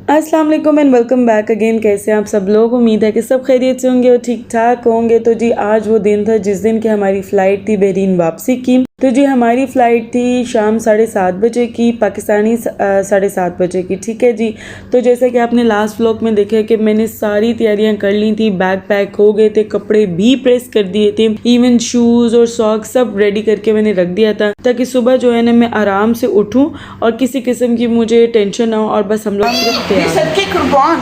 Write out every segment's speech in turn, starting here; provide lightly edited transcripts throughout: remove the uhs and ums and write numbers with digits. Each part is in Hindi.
अस्सलाम वालेकुम एंड वेलकम बैक अगेन। कैसे हैं आप सब लोग? उम्मीद है कि सब खैरियत से होंगे और ठीक ठाक होंगे। तो जी आज वो दिन था जिस दिन की हमारी फ़्लाइट थी बहरीन वापसी की। तो जी हमारी फ़्लाइट थी शाम 7:30 बजे की, पाकिस्तानी 7:30 बजे की। ठीक है जी। तो जैसा कि आपने लास्ट व्लॉग में देखा कि मैंने सारी तैयारियां कर ली थी, बैग पैक हो गए थे, कपड़े भी प्रेस कर दिए थे, इवन शूज़ और सॉक्स सब रेडी करके मैंने रख दिया था ताकि सुबह जो है ना मैं आराम से उठूँ और किसी किस्म की मुझे टेंशन ना हो और बस हम लोग सिर्फ तैयार। सबके कुर्बान,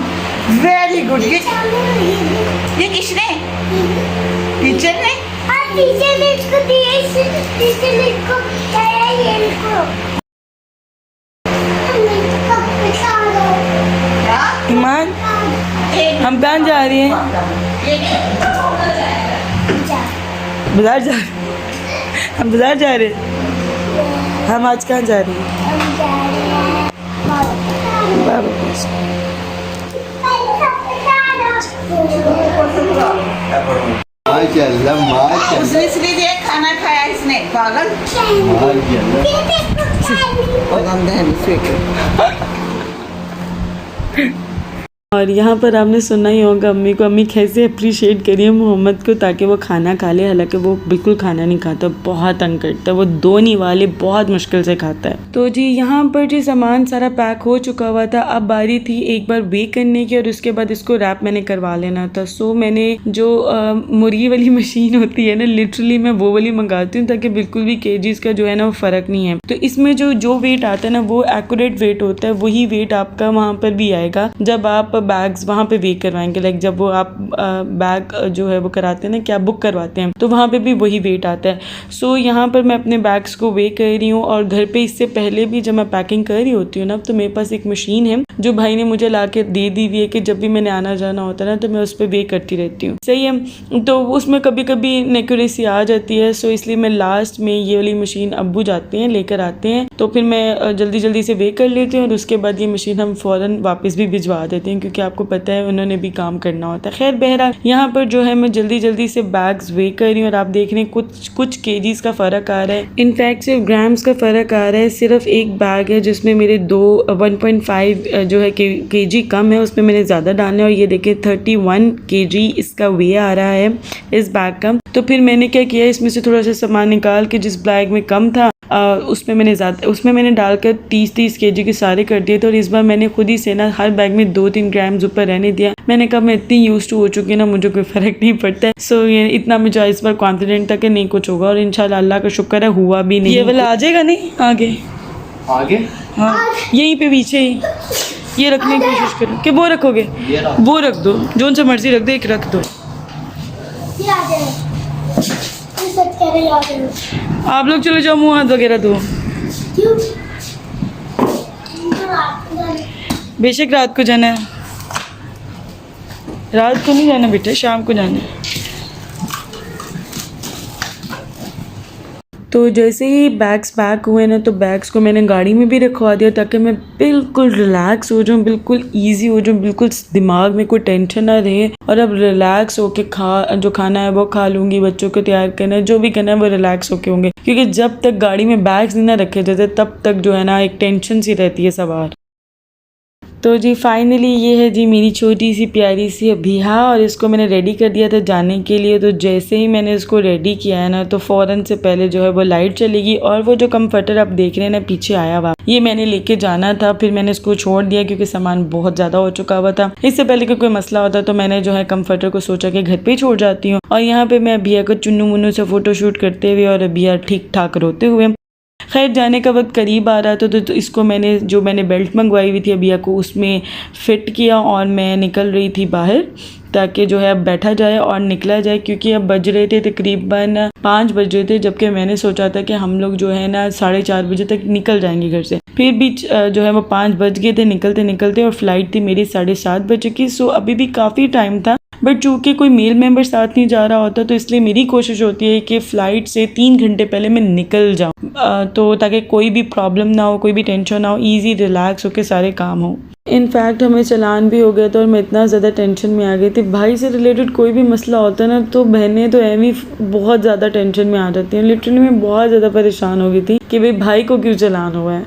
वेरी गुड। ये किसने? टीचर ने? टीचर ने इसको दिए, टीचर ने इसको दिया ये इनको। ईमान, हम कहाँ जा रही हैं? बाजार जा रहे हैं। हम बाजार जा रहे हैं। हम आज कहाँ जा रहे हैं? बाबा पास। उसने इसलिए दिया, खाना खाया इसने, पागल। और यहाँ पर आपने सुना ही होगा अम्मी को, अम्मी कैसे अप्रिशिएट करिए मोहम्मद को ताकि वो खाना खा ले। हालांकि वो बिल्कुल खाना नहीं खाता, बहुत तंग करता है, वो दो नहीं वाले बहुत मुश्किल से खाता है। तो जी यहाँ पर जी सामान सारा पैक हो चुका हुआ था। अब बारी थी एक बार वे करने की और उसके बाद इसको रैप मैंने करवा लेना था। सो मैंने जो मुर्गी वाली मशीन होती है ना, लिटरली मैं वो वाली मंगाती हूँ ताकि बिल्कुल भी केजीज का जो है ना वो फ़र्क नहीं है। तो इसमें जो वेट आता है ना वो एक्यूरेट वेट होता है, वही वेट आपका वहाँ पर भी आएगा जब आप बैग्स वहाँ पे वे करवाएंगे। लाइक जब वो आप बैग जो है वो कराते हैं ना, क्या बुक करवाते हैं, तो वहाँ पे भी वही वेट आता है। सो यहाँ पर मैं अपने बैग्स को वे कर रही हूँ और घर पे इससे पहले भी जब मैं पैकिंग कर रही होती हूँ ना, तो मेरे पास एक मशीन है जो भाई ने मुझे ला के दे दी हुई है कि जब भी मैंने आना जाना होता है ना तो मैं उस पर वे करती रहती हूँ। सही है। तो उसमें कभी कभी इनएक्यूरेसी आ जाती है, सो इसलिए मैं लास्ट में ये वाली मशीन अब्बू जाते हैं लेकर आते हैं, तो फिर मैं जल्दी जल्दी से वे कर लेती हूँ और उसके बाद ये मशीन हम फ़ौरन वापस भी भिजवा देते हैं क्योंकि आपको पता है उन्होंने भी काम करना होता है। खैर बहरहाल यहाँ पर जो है मैं जल्दी जल्दी से बैग्स वे कर रही हूँ और आप देख रहे हैं कुछ केजीज का फ़र्क आ रहा है। इनफैक्ट सिर्फ ग्राम्स का फ़र्क आ रहा है। सिर्फ एक बैग है जिसमें मेरे 1.5 जो है केजी कम है, उसमें मैंने ज़्यादा डालना है और ये देखिए 31 केजी इसका वे आ रहा है इस बैग का। तो फिर मैंने क्या किया, इसमें से थोड़ा सा सामान निकाल के जिस बैग में कम था उसमें मैंने डालकर 30 केजी के सारे कर दिए थे और इस बार मैंने खुद ही से ना हर बैग में 2-3 ग्राम्स ऊपर रहने दिया। मैंने कहा मैं इतनी यूज टू हो चुकी ना, मुझे कोई फ़र्क नहीं पड़ता है। सो ये इतना मुझे इस बार कॉन्फिडेंट था कि नहीं कुछ होगा और इंशाल्लाह अल्लाह का शुक्र है हुआ भी नहीं। ये वाला आ जाएगा नहीं आगे हाँ यहीं पे पीछे ही ये रखने की कोशिश करो कि वो रखोगे, वो रख दो, जो सा मर्जी रख दो, एक रख दो। आप लोग चलो जाओ, मुँह हाथ वगैरह दो। बेशक रात को जाना है, रात को नहीं जाना बेटा, शाम को जाना है। तो जैसे ही बैग्स पैक हुए ना तो बैग्स को मैंने गाड़ी में भी रखवा दिया ताकि मैं बिल्कुल रिलैक्स हो जाऊँ, बिल्कुल इजी हो जाऊँ, बिल्कुल दिमाग में कोई टेंशन ना रहे और अब रिलैक्स होके जो खाना है वो खा लूँगी, बच्चों को तैयार करना है, जो भी करना है वो रिलैक्स होके होंगे क्योंकि जब तक गाड़ी में बैग्स नहीं ना रखे जाते तब तक जो है ना एक टेंशन सी रहती है सवार। तो जी फाइनली ये है जी मेरी छोटी सी प्यारी सी अभिया और इसको मैंने रेडी कर दिया था जाने के लिए। तो जैसे ही मैंने इसको रेडी किया है ना तो फ़ौरन से पहले जो है वो लाइट चलेगी और वो जो कंफर्टर आप देख रहे हैं ना पीछे आया हुआ, ये मैंने लेके जाना था, फिर मैंने इसको छोड़ दिया क्योंकि सामान बहुत ज़्यादा हो चुका हुआ था। इससे पहले कि कोई मसला होता तो मैंने जो है कंफर्टर को सोचा कि घर पर ही छोड़ जाती हूँ। और यहाँ पर मैं अभिया को चुन्नू मुन्नू से फ़ोटोशूट करते हुए और अभिया ठीक ठाक रोते हुए। खैर जाने का वक्त करीब आ रहा था तो इसको मैंने बेल्ट मंगवाई हुई थी अभिया को उसमें फ़िट किया और मैं निकल रही थी बाहर ताकि जो है अब बैठा जाए और निकला जाए क्योंकि अब बज रहे थे तकरीबन 5 बज रहे थे, जबकि मैंने सोचा था कि हम लोग जो है ना 4:30 बजे तक निकल जाएंगे घर से। फिर भी जो है वो 5 बज गए थे निकलते और फ़्लाइट थी मेरी 7:30 बजे की। सो अभी भी काफ़ी टाइम था, बट चूँकि कोई मेल मेंबर साथ नहीं जा रहा होता तो इसलिए मेरी कोशिश होती है कि फ़्लाइट से 3 घंटे पहले मैं निकल जाऊँ तो ताकि कोई भी प्रॉब्लम ना हो, कोई भी टेंशन ना हो, ईजी रिलैक्स होकर सारे काम हो। इनफैक्ट हमें चलान भी हो गया था और मैं इतना ज़्यादा टेंशन में आ गई थी। भाई से रिलेटेड कोई भी मसला होता है ना तो बहनें तो एवी बहुत ज़्यादा टेंशन में आ जाती हैं। लिटरली मैं बहुत ज़्यादा परेशान हो गई थी कि भाई को क्यों चलान हुआ है।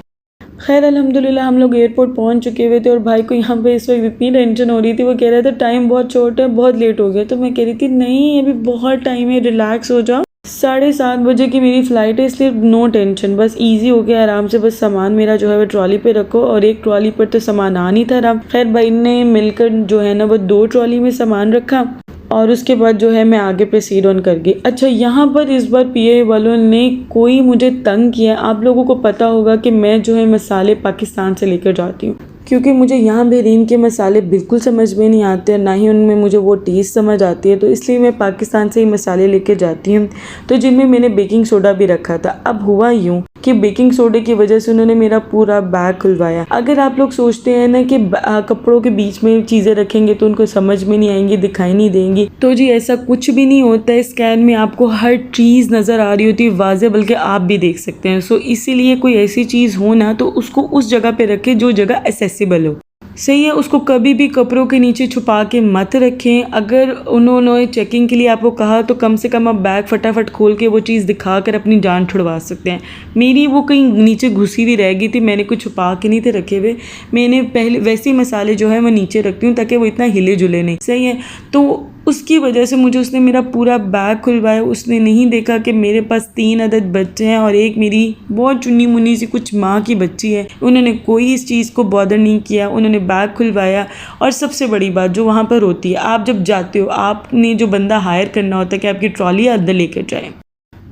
खैर अल्हम्दुलिल्लाह हम लोग एयरपोर्ट पहुंच चुके हुए थे और भाई को यहाँ पे इस वक्त इतनी टेंशन हो रही थी। वो कह रहा था टाइम बहुत शॉर्ट है, बहुत लेट हो गया। तो मैं कह रही थी नहीं अभी बहुत टाइम है, रिलैक्स हो जाओ। 7:30 बजे की मेरी फ़्लाइट है, इसलिए नो टेंशन, बस इजी हो गया आराम से। बस सामान मेरा जो है वो ट्रॉली पे रखो, और एक ट्रॉली पर तो सामान आ नहीं था रहा। खैर भाई ने मिलकर जो है ना वो 2 ट्रॉली में सामान रखा, और उसके बाद जो है मैं आगे प्रोसीड ऑन कर गई। अच्छा, यहाँ पर इस बार पीए वालों ने कोई मुझे तंग किया। आप लोगों को पता होगा कि मैं जो है मसाले पाकिस्तान से लेकर जाती हूँ, क्योंकि मुझे यहाँ बहरीन के मसाले बिल्कुल समझ में नहीं आते, ना ही उनमें मुझे वो टेस्ट समझ आती है। तो इसलिए मैं पाकिस्तान से ही मसाले लेकर जाती हूँ, तो जिनमें मैंने बेकिंग सोडा भी रखा था। अब हुआ यूँ कि बेकिंग सोडे की वजह से उन्होंने मेरा पूरा बैग खुलवाया। अगर आप लोग सोचते हैं ना कि कपड़ों के बीच में चीज़ें रखेंगे तो उनको समझ में नहीं आएंगी, दिखाई नहीं देंगी, तो जी ऐसा कुछ भी नहीं होता है। स्कैन में आपको हर चीज़ नज़र आ रही होती है वाज़े, बल्कि आप भी देख सकते हैं। सो इसीलिए कोई ऐसी चीज़ हो ना तो उसको उस जगह पे रखें जो जगह एसेसिबल हो, सही है। उसको कभी भी कपड़ों के नीचे छुपा के मत रखें। अगर उन्होंने चेकिंग के लिए आपको कहा तो कम से कम आप बैग फटाफट खोल के वो चीज़ दिखा कर अपनी जान छुड़वा सकते हैं। मेरी वो कहीं नीचे घुसी हुई रह गई थी, मैंने कुछ छुपा के नहीं थे रखे हुए। मैंने पहले वैसे ही मसाले जो है वो नीचे रखती हूँ ताकि वो इतना हिले जुले नहीं, सही है। तो उसकी वजह से मुझे उसने मेरा पूरा बैग खुलवाया। उसने नहीं देखा कि मेरे पास 3 अदद बच्चे हैं और एक मेरी बहुत चुन्नी मुन्नी सी कुछ माँ की बच्ची है। उन्होंने कोई इस चीज़ को बॉदर नहीं किया, उन्होंने बैग खुलवाया। और सबसे बड़ी बात जो वहाँ पर होती है, आप जब जाते हो आपने जो बंदा हायर करना होता है कि आपकी ट्रॉली अंदर लेकर जाए,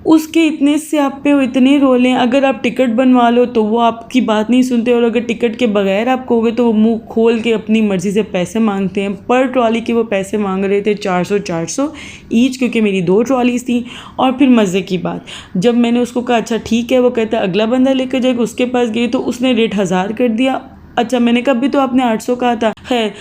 उसके इतने से आप पे इतने रोले हैं। अगर आप टिकट बनवा लो तो वो आपकी बात नहीं सुनते, और अगर टिकट के बगैर आप कहोगे तो वो मुंह खोल के अपनी मर्ज़ी से पैसे मांगते हैं। पर ट्रॉली के वो पैसे मांग रहे थे 400 ईच, क्योंकि मेरी 2 ट्रॉलीज़ थी। और फिर मज़े की बात, जब मैंने उसको कहा अच्छा ठीक है, वो कहता अगला बंदा लेकर जाएगा, उसके पास गई तो उसने रेट 1000 कर दिया। अच्छा, मैंने कहा अभी तो आपने 800 कहा था। खैर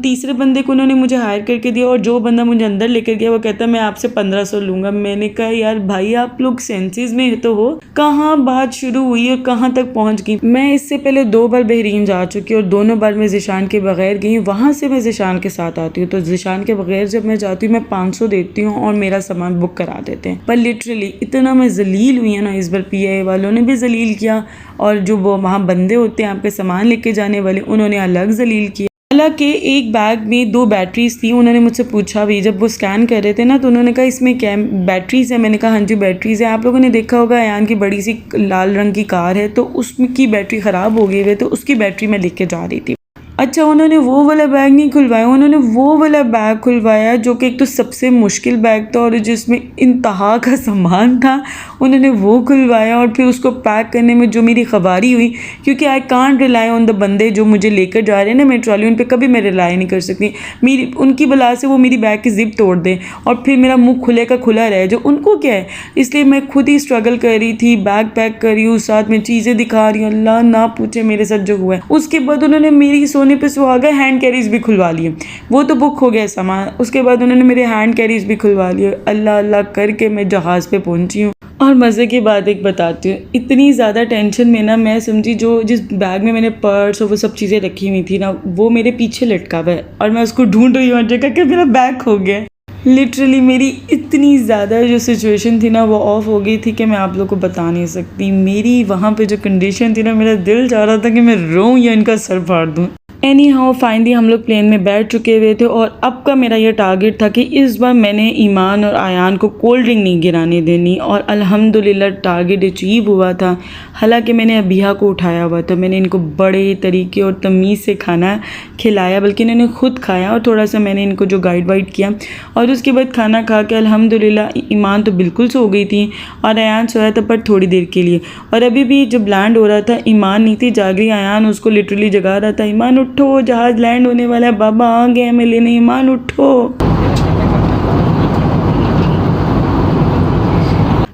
तीसरे बंदे को उन्होंने मुझे हायर करके दिया, और जो बंदा मुझे अंदर लेकर गया वो कहता मैं आपसे 1500 लूँगा। मैंने कहा यार भाई आप लोग सेंसेस में तो हो, कहाँ बात शुरू हुई और कहाँ तक पहुँच गई। मैं इससे पहले 2 बार बहरीन जा चुकी और दोनों बार मैं ज़िशान के बगैर गई। वहाँ से मैं ज़िशान के साथ आती हूँ, तो ज़िशान के बगैर जब मैं जाती हूँ मैं 500 देती हूँ और मेरा सामान बुक करा देते हैं। पर लिटरली इतना मैं जलील हुई है ना, इस बार PIA वालों ने भी जलील किया, और जो वो वहाँ बंदे होते हैं आपके सामान लेके जाने वाले, उन्होंने अलग जलील किया। हालांकि एक बैग में 2 बैटरीज थी। उन्होंने मुझसे पूछा भी, जब वो स्कैन कर रहे थे ना, तो उन्होंने कहा इसमें क्या बैटरीज है। मैंने कहा हाँ जी बैटरीज है। आप लोगों ने देखा होगा अयान की बड़ी सी लाल रंग की कार है, तो उसकी बैटरी ख़राब हो गई है, तो उसकी बैटरी मैं लेके जा रही थी। अच्छा, उन्होंने वो वाला बैग नहीं खुलवाया, उन्होंने वो वाला बैग खुलवाया जो कि एक तो सबसे मुश्किल बैग था और जिसमें इंतहा का सामान था। उन्होंने वो खुलवाया, और फिर उसको पैक करने में जो मेरी खबारी हुई, क्योंकि I can't rely on the बंदे जो मुझे लेकर जा रहे हैं ना मेरी ट्रॉली, उन पर कभी मैं रिलाई नहीं कर सकती। मेरी उनकी बला से वो मेरी बैग की जिप तोड़ दें और फिर मेरा मुँह खुले का खुला रहे, जो उनको क्या है। इसलिए मैं खुद ही स्ट्रगल कर रही थी, बैग पैक कर रही हूँ, साथ में चीज़ें दिखा रही हूँ। अल्लाह ना पूछे मेरे साथ जो हुआ है। उसके बाद उन्होंने मेरी सोने पे सुहागा हैंड कैरीज भी खुलवा लिए, वो तो बुक हो गया सामान। उसके बाद उन्होंने मेरे हैंड कैरीज भी खुलवा लिए। अल्लाह अल्लाह करके मैं जहाज़ पे पहुंची हूँ। और मज़े की बात एक बताती हूँ, इतनी ज़्यादा टेंशन में ना मैं समझी जो जिस बैग में मैंने पर्स और वो सब चीज़ें रखी हुई थी ना, वो मेरे पीछे लटका हुआ है और मैं उसको ढूंढ रही हूँ जगह कि मेरा बैग खो गया। लिटरली मेरी इतनी ज़्यादा जो सिचुएशन थी ना वो ऑफ हो गई थी कि मैं आप लोगों को बता नहीं सकती। मेरी वहाँ पे जो कंडीशन थी ना, मेरा दिल चाह रहा था कि मैं रोऊँ या इनका सर फाड़ दूँ। एनी हाउ फाइनली हम लोग प्लेन में बैठ चुके हुए थे, और अब का मेरा ये टारगेट था कि इस बार मैंने ईमान और आयान को कोल्ड ड्रिंक नहीं गिराने देनी, और अल्हम्दुलिल्लाह टारगेट अचीव हुआ था। हालांकि मैंने अबिया को उठाया हुआ था, मैंने इनको बड़े तरीके और तमीज़ से खाना खिलाया, बल्कि इन्होंने खुद खाया और थोड़ा सा मैंने इनको जो गाइड किया। और उसके बाद खाना खा के अल्हम्दुलिल्लाह ईमान तो बिल्कुल सो गई थी और आयान सोया था पर थोड़ी देर के लिए। और अभी भी जब लैंड हो रहा था ईमान नहीं थी जाग रही, आयान उसको लिटरली जगा रहा था, ईमान उठो जहाज लैंड होने वाला है, बाबा आ गए हमें लेने, ईमान उठो।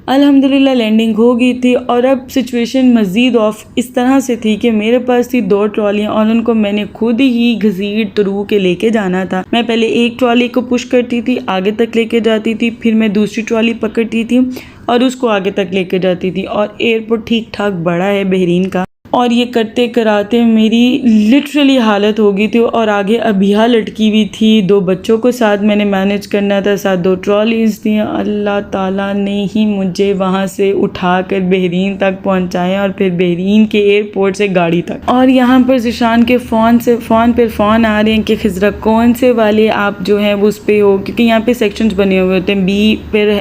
अल्हम्दुलिल्लाह लैंडिंग हो गई थी, और अब सिचुएशन मज़ीद ऑफ इस तरह से थी कि मेरे पास थी 2 ट्रॉलियाँ और उनको मैंने खुद ही घसीट तरू के लेके जाना था। मैं पहले एक ट्रॉली को पुश करती थी, आगे तक लेके जाती थी, फिर मैं दूसरी ट्रॉली पकड़ती थी और उसको आगे तक लेके जाती थी। और एयरपोर्ट ठीक ठाक बड़ा है बहरीन का, और ये करते कराते मेरी लिटरली हालत हो गई थी। और आगे अभिया लटकी हुई थी, 2 बच्चों को साथ मैंने मैनेज करना था, साथ 2 ट्रॉलीज थी। अल्लाह ताला ने ही मुझे वहाँ से उठाकर बहरीन तक पहुँचाया और फिर बहरीन के एयरपोर्ट से गाड़ी तक। और यहाँ पर ज़िशान के फ़ोन पर फ़ोन आ रहे हैं कि खिज़रा कौन से वाले आप जो हैं वो उस पर हो, क्योंकि यहाँ पे सेक्शंस बने हुए होते हैं,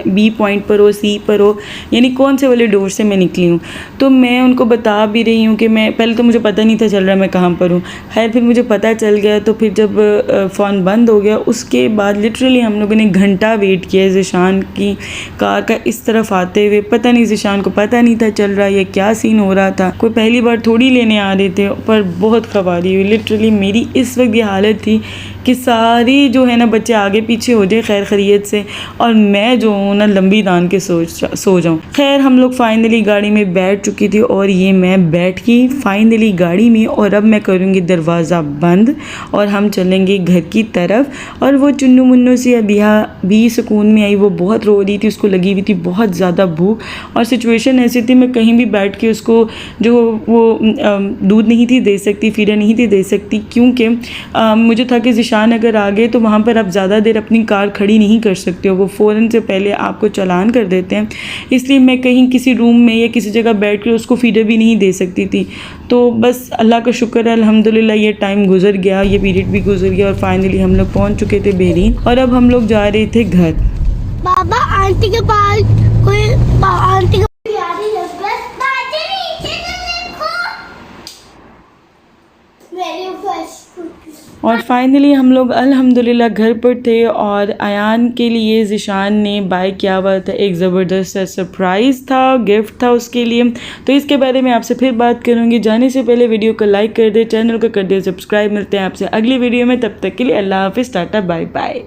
बी पॉइंट पर हो, सी पर हो, यानी कौन से वाले डोर से मैं निकली हूँ। तो मैं उनको बता भी रही हूँ कि मैं पहले तो मुझे पता नहीं था चल रहा मैं कहाँ पर हूँ। खैर फिर मुझे पता चल गया। तो फिर जब फ़ोन बंद हो गया उसके बाद लिटरली हम लोगों ने घंटा वेट किया ज़िशान की कार का इस तरफ आते हुए। पता नहीं ज़िशान को पता नहीं था चल रहा ये क्या सीन हो रहा था, कोई पहली बार थोड़ी लेने आ रहे थे, पर बहुत खबारी हुई। लिटरली मेरी इस वक्त ये हालत थी कि सारी जो है ना बच्चे आगे पीछे हो जाए खैर खैरियत से, और मैं जो हूँ ना लंबी दान के सो जाऊँ। खैर हम लोग फाइनली गाड़ी में बैठ चुकी थी और ये मैं बैठ गई फाइनली गाड़ी में। और अब मैं करूँगी दरवाज़ा बंद और हम चलेंगे घर की तरफ। और वो चुन्नू मुन्नू सी अभिया भी सुकून में आई, वो बहुत रो रही थी, उसको लगी हुई थी बहुत ज़्यादा भूख। और सिचुएशन ऐसी थी मैं कहीं भी बैठ के उसको जो वो दूध नहीं थी दे सकती, फीडर नहीं थी दे सकती, क्योंकि मुझे था कि ज़िशान अगर आ गए तो वहाँ पर आप ज़्यादा देर अपनी कार खड़ी नहीं कर सकते हो, वो फ़ौरन से पहले आपको चालान कर देते हैं। इसलिए मैं कहीं किसी रूम में या किसी जगह बैठ कर उसको फीडर भी नहीं दे सकती थी। तो बस अल्लाह का शुक्र है अल्हम्दुलिल्लाह ये टाइम गुजर गया, ये पीरियड भी गुजर गया और फाइनली हम लोग पहुँच चुके थे बहरीन। और अब हम लोग जा रहे थे घर। बाबा आंटी के पास कोई आंटी के यारी बाजे नीचे तो देखो मेरे ऊपर। और फाइनली हम लोग अल्हम्दुलिल्लाह घर पर थे और अयान के लिए ज़िशान ने बाय किया हुआ था एक ज़बरदस्त सरप्राइज़ था, गिफ्ट था उसके लिए। तो इसके बारे में आपसे फिर बात करूँगी। जाने से पहले वीडियो को लाइक कर दे, चैनल को कर दे सब्सक्राइब। मिलते हैं आपसे अगली वीडियो में, तब तक के लिए अल्लाह हाफ़िज़, टाटा बाय बाय।